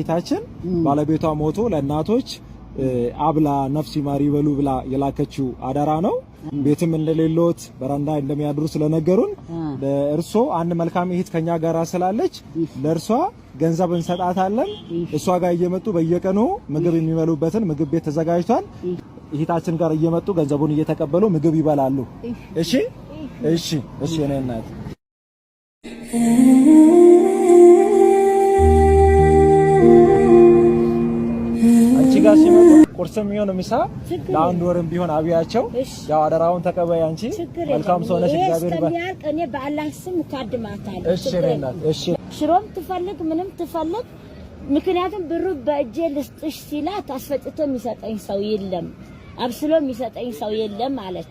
እህታችን ባለቤቷ ሞቶ ለእናቶች አብላ ነፍሲ ማሪ በሉ ብላ የላከችው አደራ ነው። ቤትም እንደሌሎት በረንዳ እንደሚያድሩ ስለነገሩን ለእርሶ አንድ መልካም እህት ከኛ ጋር ስላለች ለእርሷ ገንዘብ እንሰጣታለን። እሷ ጋር እየመጡ በየቀኑ ምግብ የሚበሉበትን ምግብ ቤት ተዘጋጅቷል። እህታችን ጋር እየመጡ ገንዘቡን እየተቀበሉ ምግብ ይበላሉ። እሺ እሺ እሺ እኔ እናት ጋር ሲመጡ ቁርስም ይሁን ምሳ ለአንድ ወርም ቢሆን አብያቸው ያው አደራውን ተቀበይ። አንቺ መልካም ሰው ነሽ። እግዚአብሔር ይባርክ። እኔ በአላህ ስም ካድማታለሁ። እሺ እናት እሺ። ሽሮም ትፈልግ ምንም ትፈልግ፣ ምክንያቱም ብሩ በእጄ ልስጥሽ ሲላት አስፈጭቶ የሚሰጠኝ ሰው የለም፣ አብስሎ የሚሰጠኝ ሰው የለም ማለት